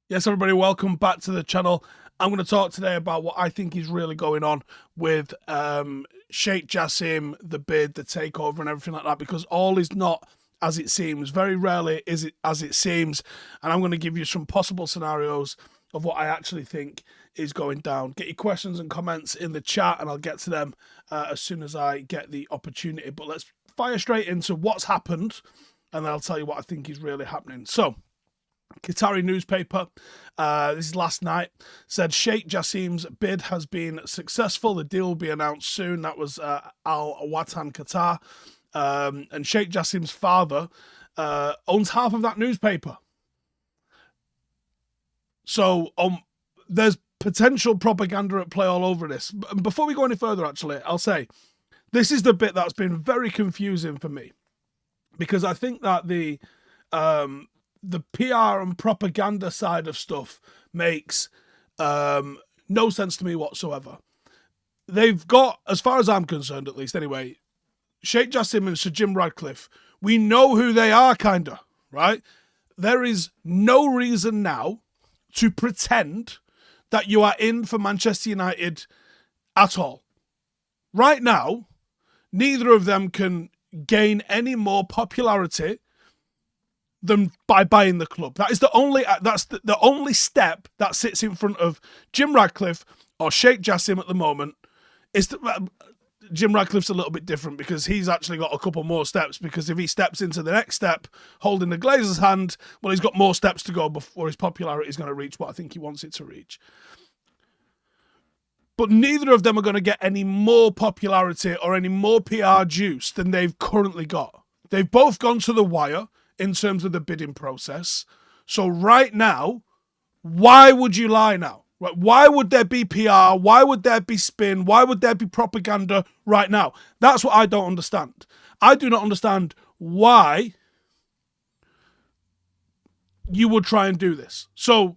Yes, everybody, welcome back to the channel. I'm going to talk today about what I think is really going on with Sheikh Jassim, the bid, the takeover, and everything like that, because all is not as it seems. Very rarely is it as it seems, and I'm going to give you some possible scenarios of what I actually think is going down. Get your questions and comments in the chat, and I'll get to them as soon as I get the opportunity. But let's fire straight into what's happened, and then I'll tell you what I think is really happening. So, Qatari newspaper, this is last night, said Sheikh Jassim's bid has been successful. The deal will be announced soon. That was al-Thani Qatar. And Sheikh Jassim's father owns half of that newspaper. So there's potential propaganda at play all over this. Before we go any further, actually, I'll say this is the bit that's been very confusing for me, because I think that the PR and propaganda side of stuff makes no sense to me whatsoever. They've got, as far as I'm concerned, at least anyway, Sheikh Jassim and Sir Jim Radcliffe, we know who they are, kinda, right? There is no reason now to pretend that you are in for Manchester United at all. Right now, neither of them can gain any more popularity than by buying the club. That is the only step that sits in front of Jim Radcliffe or Sheikh Jassim at the moment. Jim Radcliffe's a little bit different because he's actually got a couple more steps, because if he steps into the next step holding the Glazers' hand, well, he's got more steps to go before his popularity is going to reach what I think he wants it to reach. But neither of them are going to get any more popularity or any more PR juice than they've currently got. They've both gone to the wire in terms of the bidding process. So right now, why would you lie now? Why would there be PR? Why would there be spin? Why would there be propaganda right now? That's what I don't understand. I do not understand why you would try and do this. So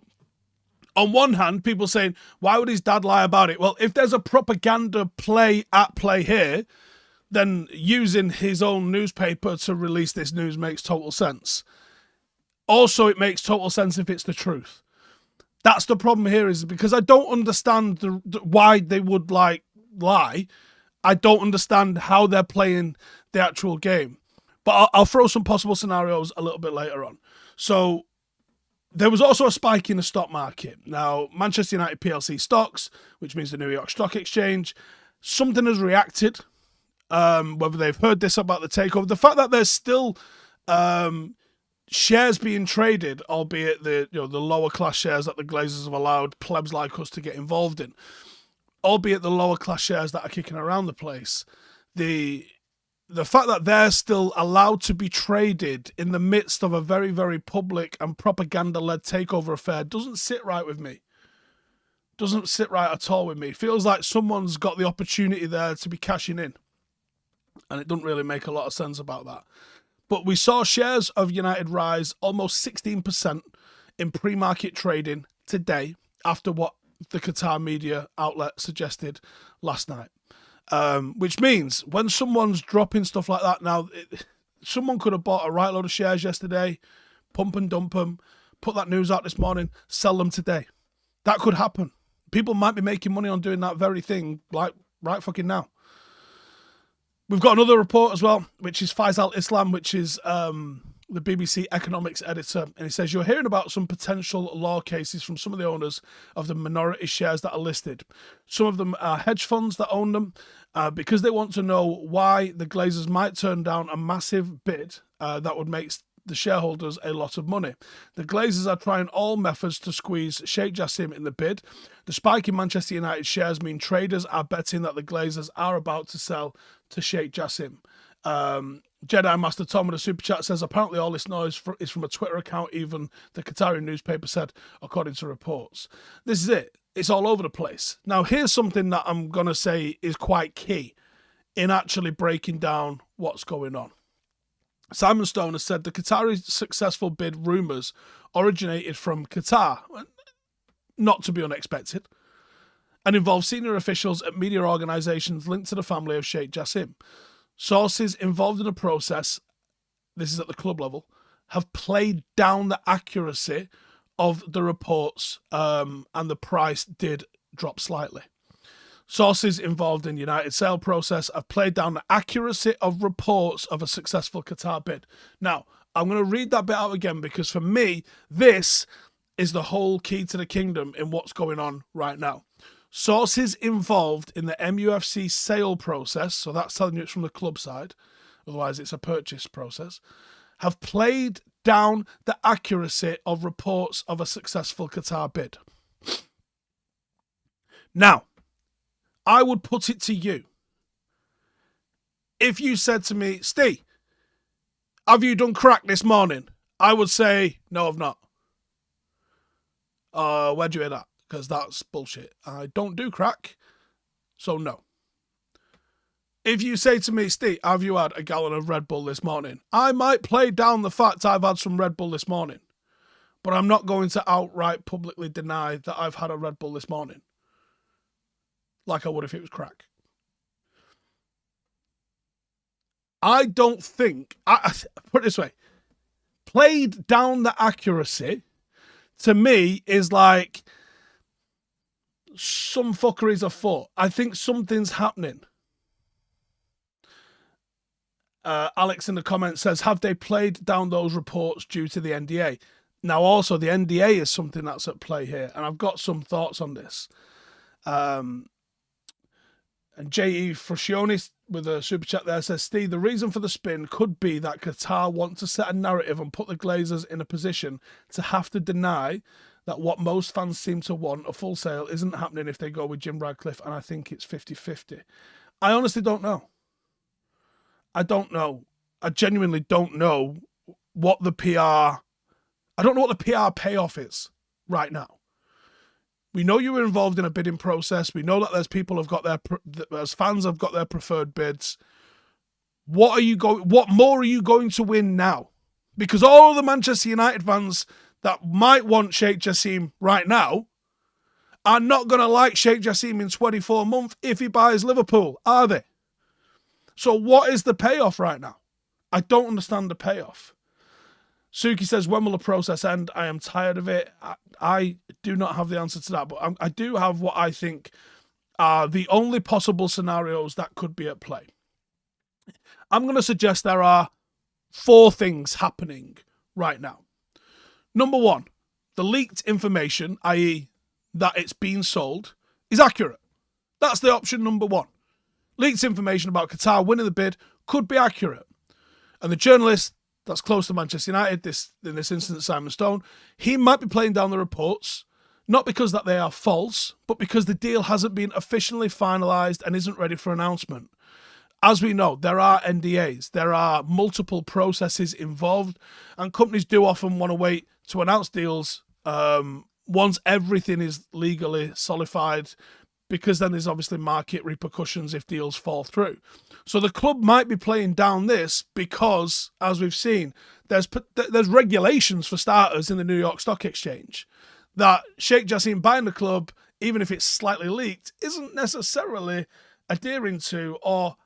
on one hand, people saying, why would his dad lie about it? Well, if there's a propaganda play at play here, then using his own newspaper to release this news makes total sense. Also, it makes total sense if it's the truth. That's the problem here, is because I don't understand why they would lie. I don't understand how they're playing the actual game. But I'll throw some possible scenarios a little bit later on. So there was also a spike in the stock market. Now, Manchester United PLC stocks, which means the New York Stock Exchange, something has reacted. Whether they've heard this about the takeover, the fact that there's still shares being traded, albeit the lower class shares that the Glazers have allowed plebs like us to get involved in, albeit the lower class shares that are kicking around the place, the fact that they're still allowed to be traded in the midst of a very, very public and propaganda-led takeover affair doesn't sit right with me. Doesn't sit right at all with me. Feels like someone's got the opportunity there to be cashing in. And it doesn't really make a lot of sense about that. But we saw shares of United rise almost 16% in pre-market trading today, after what the Qatar media outlet suggested last night. Which means when someone's dropping stuff like that now, someone could have bought a right load of shares yesterday, pump and dump them, put that news out this morning, sell them today. That could happen. People might be making money on doing that very thing, like right fucking now. We've got another report as well, which is Faisal Islam, which is the BBC economics editor. And he says, you're hearing about some potential law cases from some of the owners of the minority shares that are listed. Some of them are hedge funds that own them because they want to know why the Glazers might turn down a massive bid that would make the shareholders a lot of money. The Glazers are trying all methods to squeeze Sheikh Jassim in the bid. The spike in Manchester United shares mean traders are betting that the Glazers are about to sell to Sheikh Jassim. Jedi Master Tom in the super chat says, apparently all this noise is from a Twitter account, even the Qatari newspaper said, according to reports. This is it. It's all over the place. Now, here's something that I'm going to say is quite key in actually breaking down what's going on. Simon Stone has said the Qatari successful bid rumours originated from Qatar, not to be unexpected, and involved senior officials at media organisations linked to the family of Sheikh Jassim. Sources involved in the process, this is at the club level, have played down the accuracy of the reports, and the price did drop slightly. Sources involved in United sale process have played down the accuracy of reports of a successful Qatar bid. Now, I'm going to read that bit out again because for me, this is the whole key to the kingdom in what's going on right now. Sources involved in the MUFC sale process, so that's telling you it's from the club side, otherwise it's a purchase process, have played down the accuracy of reports of a successful Qatar bid. Now, I would put it to you. If you said to me, Steve, have you done crack this morning? I would say, no, I've not. Where'd you hear that? Because that's bullshit. I don't do crack, so no. If you say to me, Steve, have you had a gallon of Red Bull this morning? I might play down the fact I've had some Red Bull this morning, but I'm not going to outright publicly deny that I've had a Red Bull this morning, like I would if it was crack. I don't think, I put it this way, played down the accuracy, to me, is like some fuckery's afoot. I think something's happening. Alex in the comments says, have they played down those reports due to the NDA? Now, also, the NDA is something that's at play here, and I've got some thoughts on this. And J.E. Fruscione with a super chat there says, Steve, the reason for the spin could be that Qatar want to set a narrative and put the Glazers in a position to have to deny that what most fans seem to want, a full sale, isn't happening if they go with Jim Radcliffe, and I think it's 50-50. I honestly don't know. I don't know. I genuinely don't know what the PR... I don't know what the PR payoff is right now. We know you were involved in a bidding process. We know that there's people who've got there's fans have got their preferred bids. What more are you going to win now? Because all the Manchester United fans that might want Sheikh Jassim right now are not going to like Sheikh Jassim in 24 months if he buys Liverpool, are they? So what is the payoff right now? I don't understand the payoff. Suki says, when will the process end? I am tired of it. I do not have the answer to that, but I do have what I think are the only possible scenarios that could be at play. I'm going to suggest there are 4 things happening right now. Number 1, the leaked information, i.e. that it's been sold, is accurate. That's the option number 1. Leaked information about Qatar winning the bid could be accurate. And the journalist that's close to Manchester United, in this instance, Simon Stone, he might be playing down the reports, not because that they are false, but because the deal hasn't been officially finalised and isn't ready for announcement. As we know, there are NDAs, there are multiple processes involved, and companies do often want to wait to announce deals once everything is legally solidified, because then there's obviously market repercussions if deals fall through. So the club might be playing down this because, as we've seen, there's regulations for starters in the New York Stock Exchange that Sheikh Jassim buying the club, even if it's slightly leaked, isn't necessarily adhering to or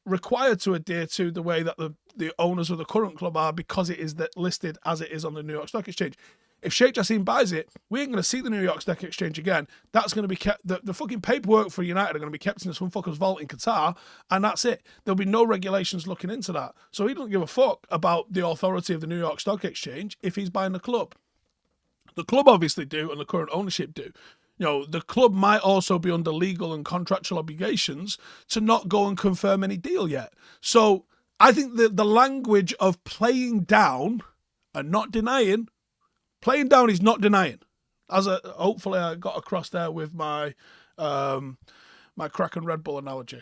required to adhere to the way that the owners of the current club are, because it is listed as it is on the New York Stock Exchange. If Sheikh Jassim buys it, we ain't going to see the New York Stock Exchange again. That's going to be kept. The fucking paperwork for United are going to be kept in some fucker's vault in Qatar, and that's it. There'll be no regulations looking into that. So he doesn't give a fuck about the authority of the New York Stock Exchange if he's buying the club. The club obviously do, and the current ownership do. You know, the club might also be under legal and contractual obligations to not go and confirm any deal yet. So I think the language of playing down and not denying. Playing down is not denying. Hopefully I got across there with my my crack and Red Bull analogy.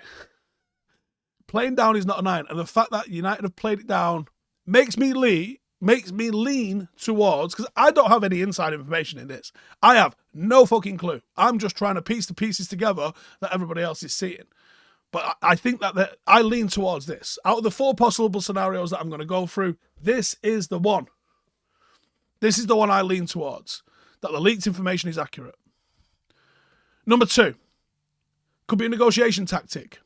Playing down is not denying, and the fact that United have played it down makes me lean towards, because I don't have any inside information in this. I have no fucking clue. I'm just trying to piece the pieces together that everybody else is seeing. But I think that I lean towards this. Out of the 4 possible scenarios that I'm going to go through, this is the one. This is the one I lean towards, that the leaked information is accurate. Number 2, could be a negotiation tactic.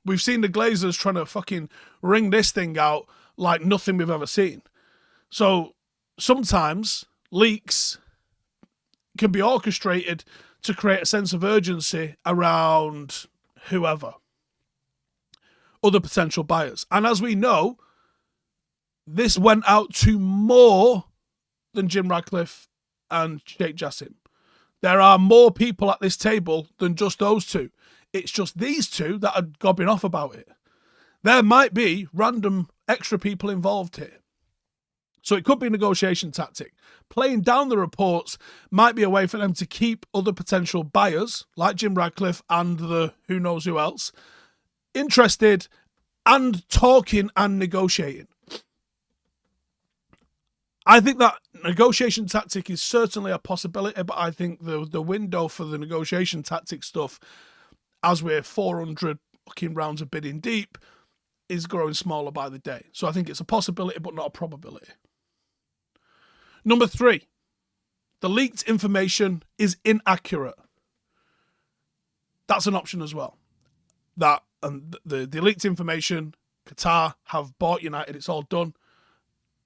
We've seen the Glazers trying to fucking wring this thing out like nothing we've ever seen. So sometimes leaks can be orchestrated to create a sense of urgency around whoever, other potential buyers. And as we know, this went out to more than Jim Ratcliffe and Sheikh Jassim. There are more people at this table than just those two. It's just these two that are gobbing off about it. There might be random extra people involved here. So it could be a negotiation tactic. Playing down the reports might be a way for them to keep other potential buyers, like Jim Ratcliffe and the who knows who else, interested and talking and negotiating. I think that negotiation tactic is certainly a possibility, but I think the window for the negotiation tactic stuff, as we're 400 fucking rounds of bidding deep, is growing smaller by the day. So I think it's a possibility, but not a probability. Number 3, the leaked information is inaccurate. That's an option as well. That and the leaked information, Qatar have bought United, it's all done.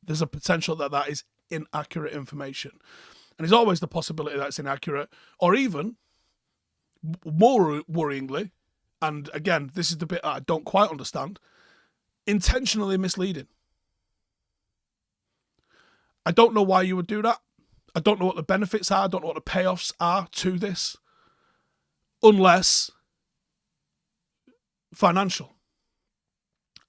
There's a potential that that is inaccurate information. And there's always the possibility that it's inaccurate, or even more worryingly, and again, this is the bit I don't quite understand, intentionally misleading. I don't know why you would do that. I don't know what the benefits are. I don't know what the payoffs are to this. Unless financial.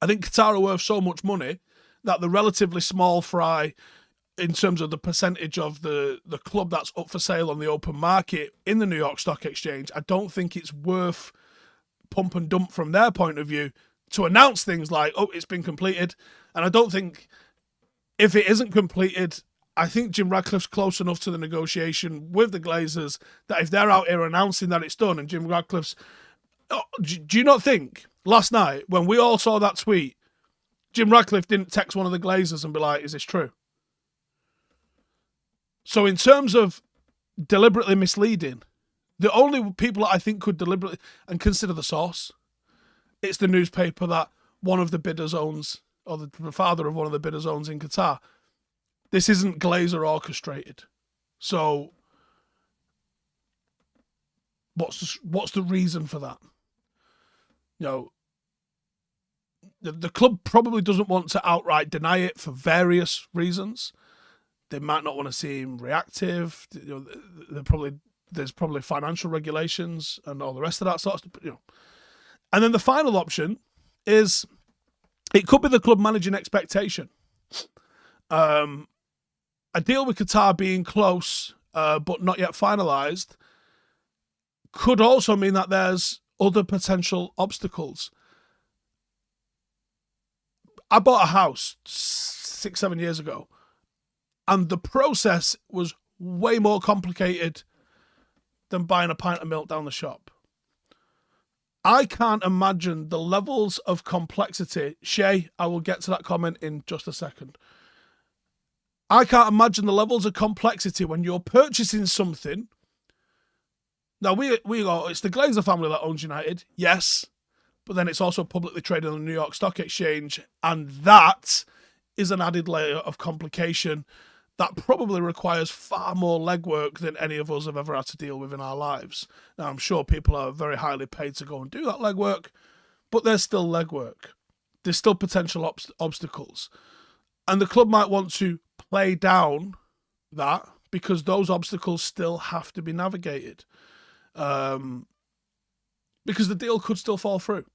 I think Qatar are worth so much money that the relatively small fry in terms of the percentage of the club that's up for sale on the open market in the New York Stock Exchange, I don't think it's worth pump and dump from their point of view to announce things like, oh, it's been completed. And I don't think, if it isn't completed, I think Jim Ratcliffe's close enough to the negotiation with the Glazers that if they're out here announcing that it's done and Jim Ratcliffe's... Oh, do you not think last night when we all saw that tweet, Jim Ratcliffe didn't text one of the Glazers and be like, is this true? So in terms of deliberately misleading, the only people that I think could deliberately, and consider the source, it's the newspaper that one of the bidders owns, or the father of one of the bidders owns in Qatar. This isn't Glazer orchestrated. So what's the reason for that? You know, the club probably doesn't want to outright deny it for various reasons. They might not want to seem reactive. You know, there's probably financial regulations and all the rest of that sort of stuff. You know. And then the final option is it could be the club managing expectation. A deal with Qatar being close but not yet finalised could also mean that there's other potential obstacles. I bought a house 6-7 years ago, and the process was way more complicated than buying a pint of milk down the shop. I can't imagine the levels of complexity. Shay, I will get to that comment in just a second. I can't imagine the levels of complexity when you're purchasing something. Now, we go, it's the Glazer family that owns United, yes, but then it's also publicly traded on the New York Stock Exchange, and that is an added layer of complication that probably requires far more legwork than any of us have ever had to deal with in our lives. Now, I'm sure people are very highly paid to go and do that legwork, but there's still legwork. There's still potential obstacles. And the club might want to play down that because those obstacles still have to be navigated. Because the deal could still fall through.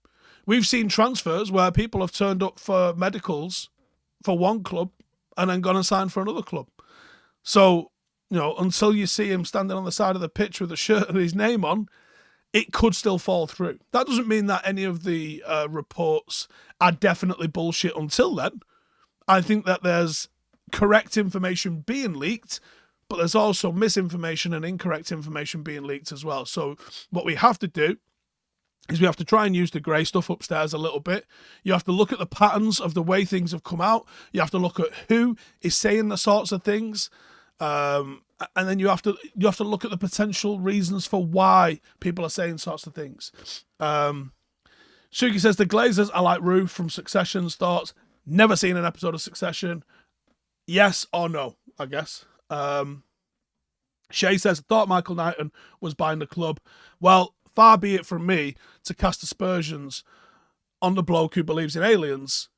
We've seen transfers where people have turned up for medicals for one club and then gone and signed for another club. So, you know, until you see him standing on the side of the pitch with a shirt with his name on, it could still fall through. That doesn't mean that any of the reports are definitely bullshit until then. I think that there's correct information being leaked, but there's also misinformation and incorrect information being leaked as well. So what we have to do is we have to try and use the grey stuff upstairs a little bit. You have to look at the patterns of the way things have come out. You have to look at who is saying the sorts of things. And then you have to look at the potential reasons for why people are saying sorts of things. Suki says, the Glazers are like Rue from Succession's thoughts. Never seen an episode of Succession. Yes or no, I guess. Shay says, thought Michael Knighton was buying the club. Well, far be it from me to cast aspersions on the bloke who believes in aliens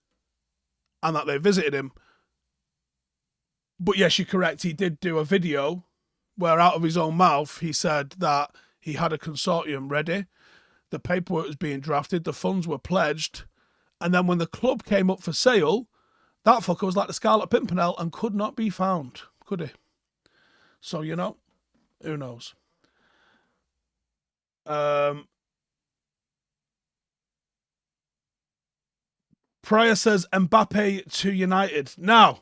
and that they visited him. But yes, you're correct. He did do a video where out of his own mouth, he said that he had a consortium ready. The paperwork was being drafted. The funds were pledged. And then when the club came up for sale, that fucker was like the Scarlet Pimpernel and could not be found, could he? So, you know, who knows? Pryor says Mbappe to United. Now,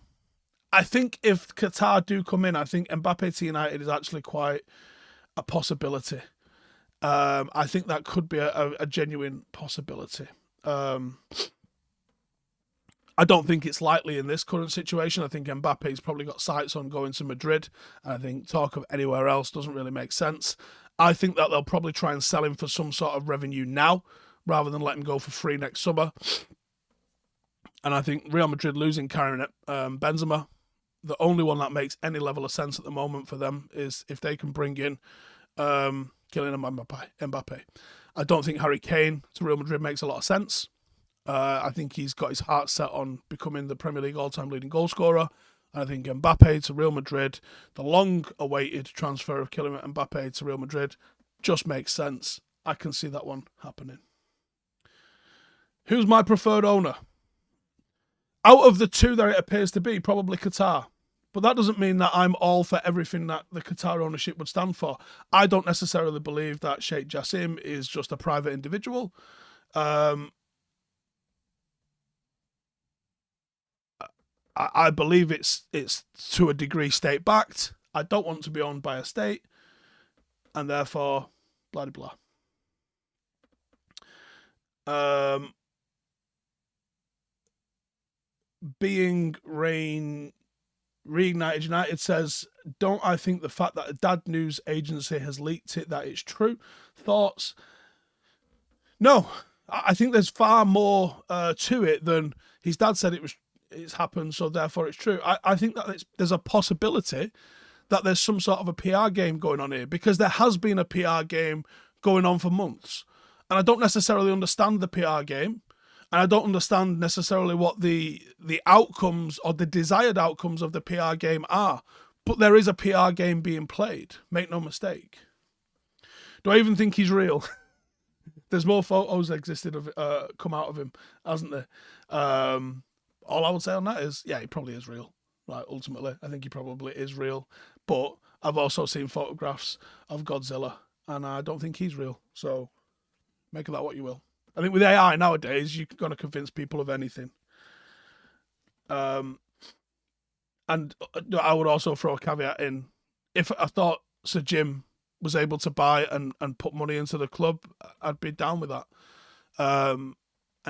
I think if Qatar do come in, I think Mbappe to United is actually quite a possibility. I think that could be a genuine possibility. I don't think it's likely in this current situation. I think Mbappe's probably got sights on going to Madrid. And I think talk of anywhere else doesn't really make sense. I think that they'll probably try and sell him for some sort of revenue now, rather than let him go for free next summer. And I think Real Madrid losing Karim Benzema, the only one that makes any level of sense at the moment for them is if they can bring in Kylian Mbappe. I don't think Harry Kane to Real Madrid makes a lot of sense. I think he's got his heart set on becoming the Premier League all-time leading goalscorer. I think Mbappe to Real Madrid, the long-awaited transfer of Kylian Mbappe to Real Madrid, just makes sense. I can see that one happening. Who's my preferred owner? Out of the two that it appears to be, probably Qatar. But that doesn't mean that I'm all for everything that the Qatar ownership would stand for. I don't necessarily believe that Sheikh Jassim is just a private individual. I believe it's to a degree state backed. I don't want to be owned by a state, and therefore, blah blah blah. Being Reignited United says, don't I think the fact that a dad news agency has leaked it that it's true? Thoughts? No, I think there's far more to it than his dad said it's happened, so therefore it's true. I think that there's a possibility that there's some sort of a PR game going on here, because there has been a PR game going on for months. And I don't necessarily understand the PR game, and I don't understand necessarily what the outcomes or the desired outcomes of the PR game are. But there is a PR game being played, make no mistake. Do I even think he's real? There's more photos existed of come out of him, hasn't there? All I would say on that is, yeah, he probably is real. Right, ultimately, I think he probably is real. But I've also seen photographs of Godzilla, and I don't think he's real. So make of that what you will. I think with AI nowadays, you're going to convince people of anything. And I would also throw a caveat in. If I thought Sir Jim was able to buy and put money into the club, I'd be down with that. And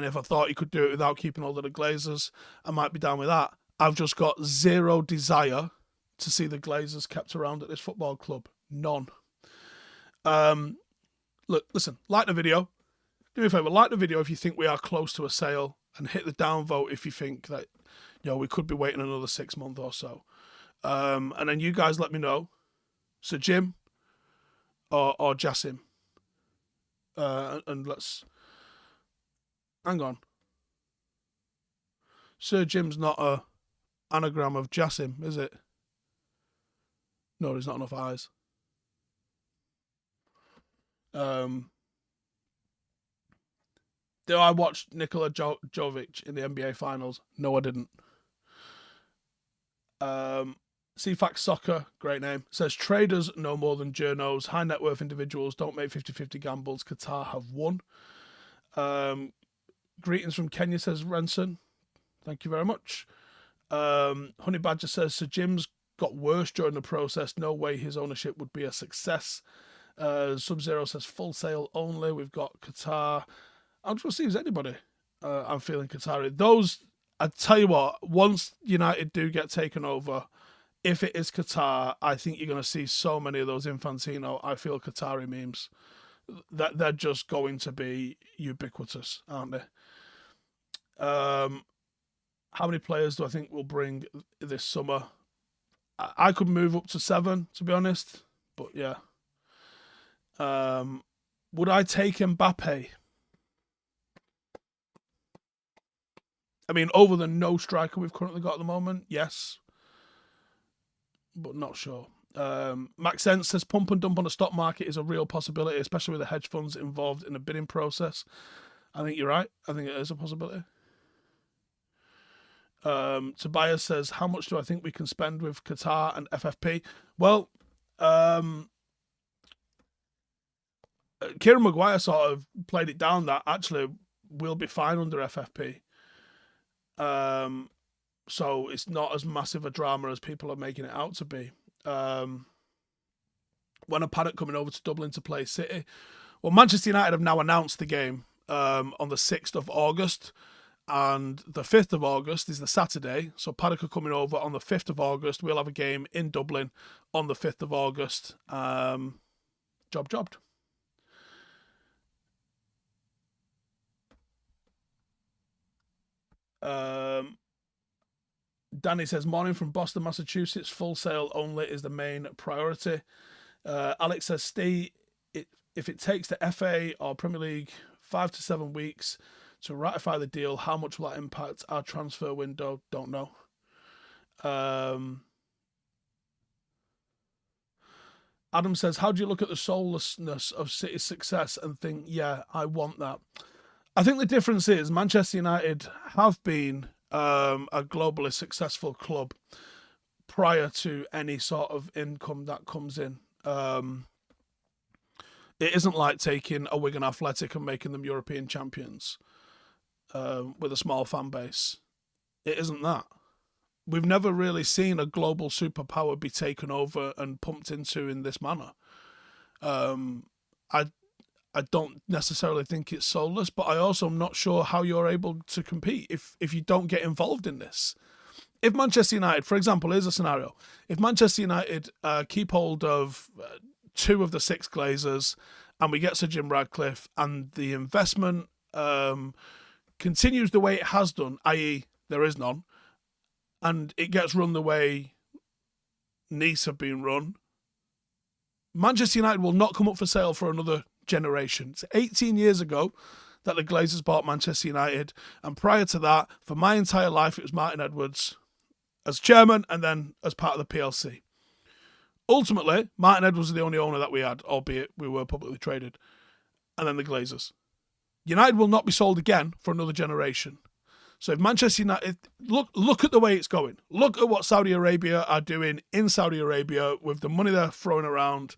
if I thought he could do it without keeping hold of the Glazers, I might be down with that. I've just got zero desire to see the Glazers kept around at this football club. None. Look, listen, like the video. Do me a favour, like the video if you think we are close to a sale, and hit the downvote if you think that, you know, we could be waiting another 6 months or so. And then you guys let me know, Sir Jim or Jassim. And let's... Hang on. Sir Jim's not a anagram of Jassim, is it? No, there's not enough eyes. Did I watch Nikola Jovic in the NBA Finals? No, I didn't. CFAX Soccer, great name, says traders know more than journos. High net worth individuals don't make 50-50 gambles. Qatar have won. Greetings from Kenya, says Renson. Thank you very much. Honey Badger says Sir Jim's got worse during the process. No way his ownership would be a success. Sub-Zero says full sale only. We've got Qatar. I'm just going to see if there's anybody. I'm feeling Qatari. Those, I tell you what, once United do get taken over, if it is Qatar, I think you're going to see so many of those Infantino, I feel Qatari memes. That they're just going to be ubiquitous, aren't they? How many players do I think we'll bring this summer? I could move up to 7, to be honest. but yeah. Would I take Mbappe? I mean, over the no striker we've currently got at the moment, yes. But not sure. Max Sense says pump and dump on the stock market is a real possibility, especially with the hedge funds involved in the bidding process. I think you're right. I think it is a possibility. Tobias says, how much do I think we can spend with Qatar and FFP? Well, Kieran Maguire sort of played it down that actually we'll be fine under FFP. So it's not as massive a drama as people are making it out to be. When are Paddock coming over to Dublin to play City? Well, Manchester United have now announced the game on the 6th of August. And the 5th of August is the Saturday. So Paddock are coming over on the 5th of August. We'll have a game in Dublin on the 5th of August. Jobbed. Danny says, morning from Boston, Massachusetts. Full sale only is the main priority. Alex says, Steve, if it takes the FA or Premier League 5 to 7 weeks to ratify the deal, how much will that impact our transfer window? Don't know. Adam says, how do you look at the soullessness of City's success and think, yeah, I want that? I think the difference is Manchester United have been a globally successful club prior to any sort of income that comes in. It isn't like taking a Wigan Athletic and making them European champions with a small fan base. It isn't that. We've never really seen a global superpower be taken over and pumped into in this manner. I don't necessarily think it's soulless, but I also am not sure how you're able to compete if you don't get involved in this. If Manchester United, for example, here's a scenario. If Manchester United keep hold of 2 of the 6 Glazers and we get Sir Jim Ratcliffe and the investment continues the way it has done, i.e. there is none, and it gets run the way Nice have been run, Manchester United will not come up for sale for another generation. It's 18 years ago that the Glazers bought Manchester United, and prior to that, for my entire life, it was Martin Edwards as chairman and then as part of the PLC. Ultimately, Martin Edwards was the only owner that we had, albeit we were publicly traded, and then the Glazers. United will not be sold again for another generation. So if Manchester United, look at the way it's going. Look at what Saudi Arabia are doing in Saudi Arabia with the money they're throwing around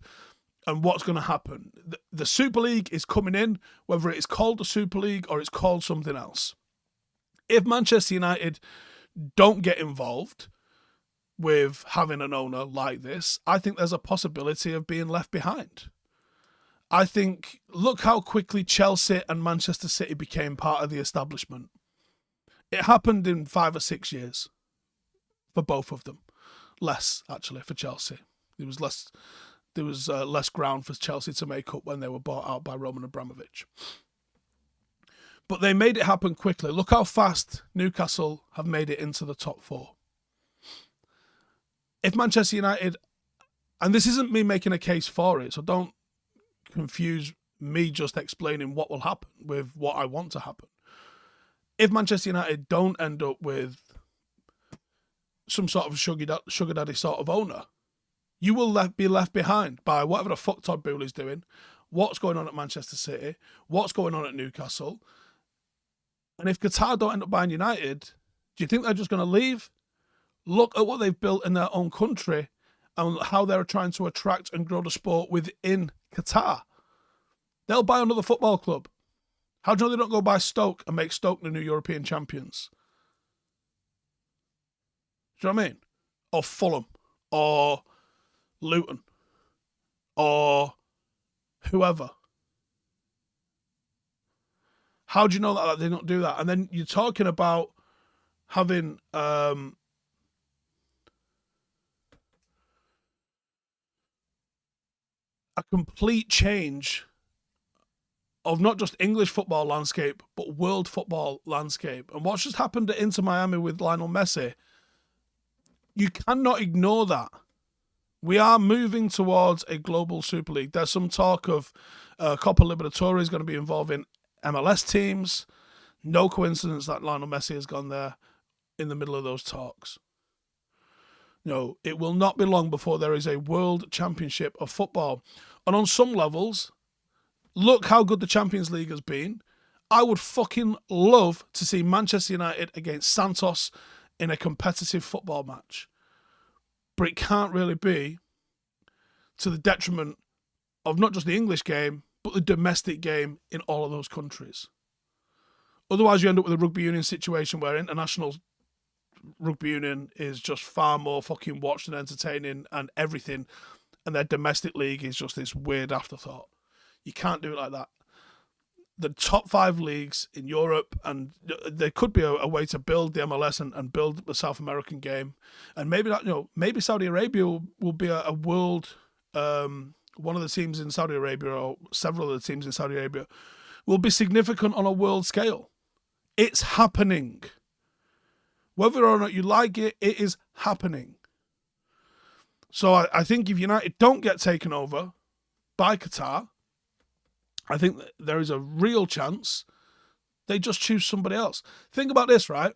and what's going to happen. The Super League is coming in, whether it's called the Super League or it's called something else. If Manchester United don't get involved with having an owner like this, I think there's a possibility of being left behind. I think, look how quickly Chelsea and Manchester City became part of the establishment. It happened in 5 or 6 years for both of them. Less, actually, for Chelsea. There was less ground for Chelsea to make up when they were bought out by Roman Abramovich. But they made it happen quickly. Look how fast Newcastle have made it into the top 4. If Manchester United, and this isn't me making a case for it, so don't confuse me just explaining what will happen with what I want to happen. If Manchester United don't end up with some sort of sugar daddy sort of owner, you will be left behind by whatever the fuck Todd Boehly's doing, what's going on at Manchester City, what's going on at Newcastle. And if Qatar don't end up buying United, do you think they're just going to leave? Look at what they've built in their own country and how they're trying to attract and grow the sport within Qatar. They'll buy another football club. How do you know they don't go buy Stoke and make Stoke the new European champions? Do you know what I mean? Or Fulham, or Luton, or whoever. How do you know that they don't do that? And then you're talking about having a complete change of not just English football landscape, but world football landscape. And what's just happened at Inter Miami with Lionel Messi, you cannot ignore that. We are moving towards a global Super League. There's some talk of Copa Libertadores going to be involving MLS teams. No coincidence that Lionel Messi has gone there in the middle of those talks. No, it will not be long before there is a world championship of football. And on some levels, look how good the Champions League has been. I would fucking love to see Manchester United against Santos in a competitive football match. But it can't really be to the detriment of not just the English game, but the domestic game in all of those countries. Otherwise, you end up with a rugby union situation where international rugby union is just far more fucking watched and entertaining and everything, and their domestic league is just this weird afterthought. You can't do it like that. The top 5 leagues in Europe, and there could be a way to build the MLS and build the South American game, and maybe that, maybe Saudi Arabia will be a world. One of the teams in Saudi Arabia, or several of the teams in Saudi Arabia, will be significant on a world scale. It's happening. Whether or not you like it, it is happening. So I think if United don't get taken over by Qatar, I think that there is a real chance they just choose somebody else. Think about this, right?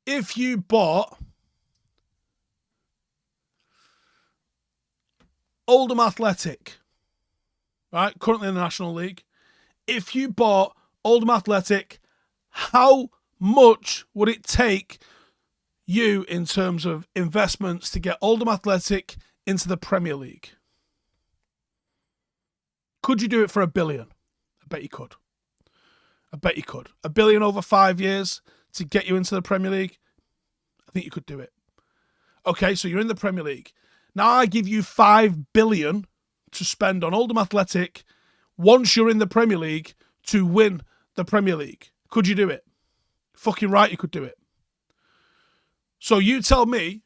If you bought Oldham Athletic, right, currently in the National League, if you bought Oldham Athletic, how much would it take you in terms of investments to get Oldham Athletic into the Premier League? Could you do it for $1 billion? I bet you could. I bet you could. $1 billion over 5 years to get you into the Premier League? I think you could do it. Okay, so you're in the Premier League. Now I give you $5 billion to spend on Oldham Athletic once you're in the Premier League to win the Premier League. Could you do it? Fucking right, you could do it. So you tell me,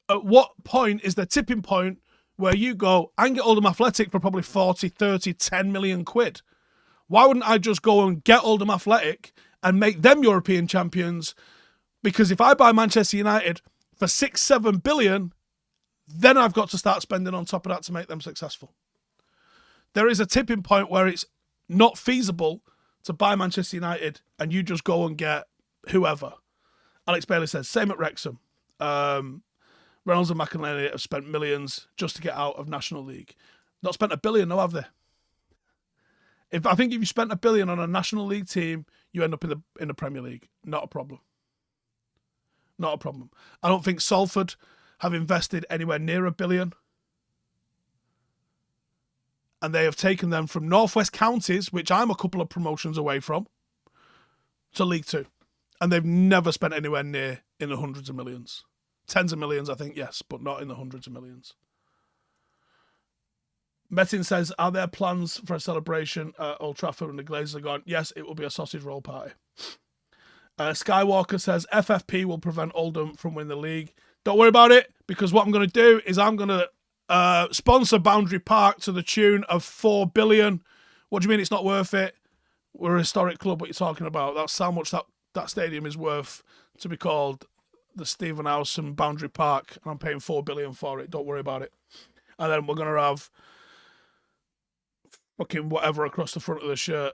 at what point is the tipping point where you go, I can get Oldham Athletic for probably 40, 30, 10 million quid. Why wouldn't I just go and get Oldham Athletic and make them European champions? Because if I buy Manchester United for 6, 7 billion, then I've got to start spending on top of that to make them successful. There is a tipping point where it's not feasible to buy Manchester United and you just go and get whoever. Alex Bailey says, same at Wrexham. Reynolds and McInerney have spent millions just to get out of National League. Not spent $1 billion, no, have they? I think if you spent $1 billion on a National League team, you end up in the Premier League. Not a problem. Not a problem. I don't think Salford have invested anywhere near $1 billion. And they have taken them from Northwest Counties, which I'm a couple of promotions away from, to League Two. And they've never spent anywhere near in the hundreds of millions. Tens of millions, I think, yes, but not in the hundreds of millions. Metin says, are there plans for a celebration at Old Trafford when the Glazers are gone? Yes, it will be a sausage roll party. Skywalker says, FFP will prevent Oldham from winning the league. Don't worry about it, because what I'm going to do is I'm going to sponsor Boundary Park to the tune of $4 billion. What do you mean it's not worth it? We're a historic club, what you're talking about. That's how much that stadium is worth to be called the Stephen Howson Boundary Park, and I'm paying $4 billion for it. Don't worry about it. And then we're going to have fucking whatever across the front of the shirt.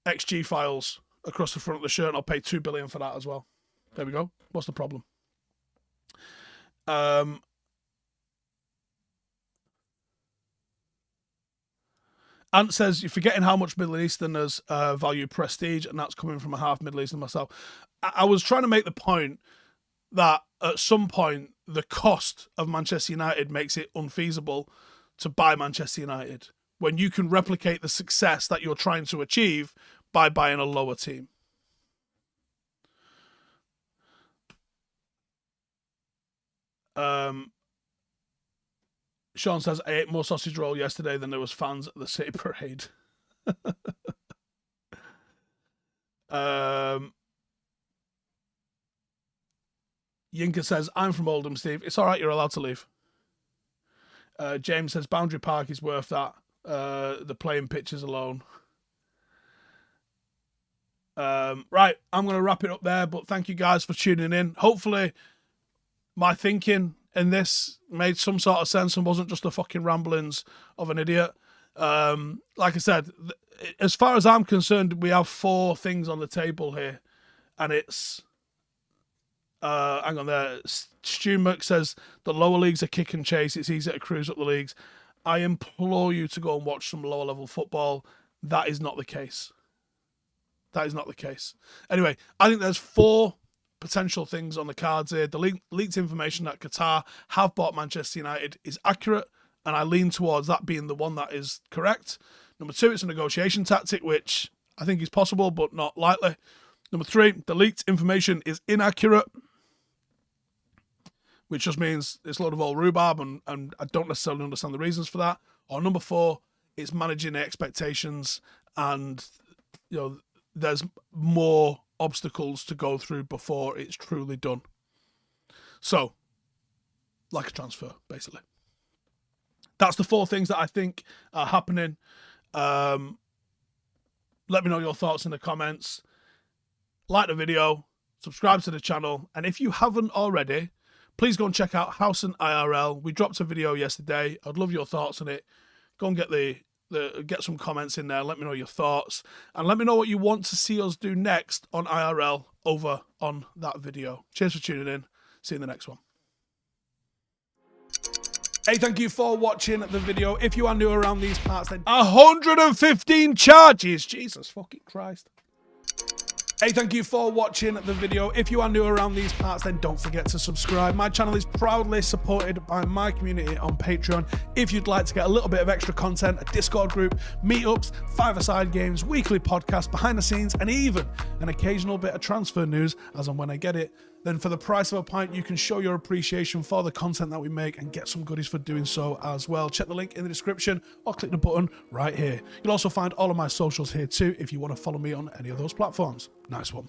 XG files across the front of the shirt, and I'll pay $2 billion for that as well. There we go. What's the problem? Ant says, you're forgetting how much Middle Easterners value prestige, and that's coming from a half Middle Eastern myself. I was trying to make the point that at some point, the cost of Manchester United makes it unfeasible to buy Manchester United when you can replicate the success that you're trying to achieve by buying a lower team. Sean says, I ate more sausage roll yesterday than there was fans at the City Parade. Yinka says, I'm from Oldham, Steve. It's all right, you're allowed to leave. James says, Boundary Park is worth that. The playing pitches alone. Right, I'm going to wrap it up there, but thank you guys for tuning in. Hopefully my thinking in this made some sort of sense and wasn't just the fucking ramblings of an idiot. Like I said, as far as I'm concerned, we have 4 things on the table here, and it's hang on there. Stu Merck says the lower leagues are kick and chase. It's easy to cruise up the leagues. I implore you to go and watch some lower level football. That is not the case. That is not the case. Anyway, I think there's 4 potential things on the cards here. The leaked information that Qatar have bought Manchester United is accurate, and I lean towards that being the one that is correct. Number 2, it's a negotiation tactic, which I think is possible, but not likely. Number 3, the leaked information is inaccurate, which just means it's a lot of old rhubarb, and I don't necessarily understand the reasons for that. Or number 4, it's managing the expectations, and there's more obstacles to go through before it's truly done. So, like a transfer, basically. That's the 4 things that I think are happening. Let me know your thoughts in the comments. Like the video, subscribe to the channel, and if you haven't already, please go and check out Howson IRL. We dropped a video yesterday. I'd love your thoughts on it. Go and get some comments in there. Let me know your thoughts, and let me know what you want to see us do next on IRL over on that video. Cheers for tuning in. See you in the next one. Hey, thank you for watching the video. If you are new around these parts, then 115 charges. Jesus fucking Christ. Hey, thank you for watching the video. If you are new around these parts, then don't forget to subscribe. My channel is proudly supported by my community on Patreon. If you'd like to get a little bit of extra content, a Discord group, meetups, 5-a-side games, weekly podcasts, behind the scenes, and even an occasional bit of transfer news as and when I get it, then for the price of a pint, you can show your appreciation for the content that we make and get some goodies for doing so as well. Check the link in the description or click the button right here. You'll also find all of my socials here too if you want to follow me on any of those platforms. Nice one.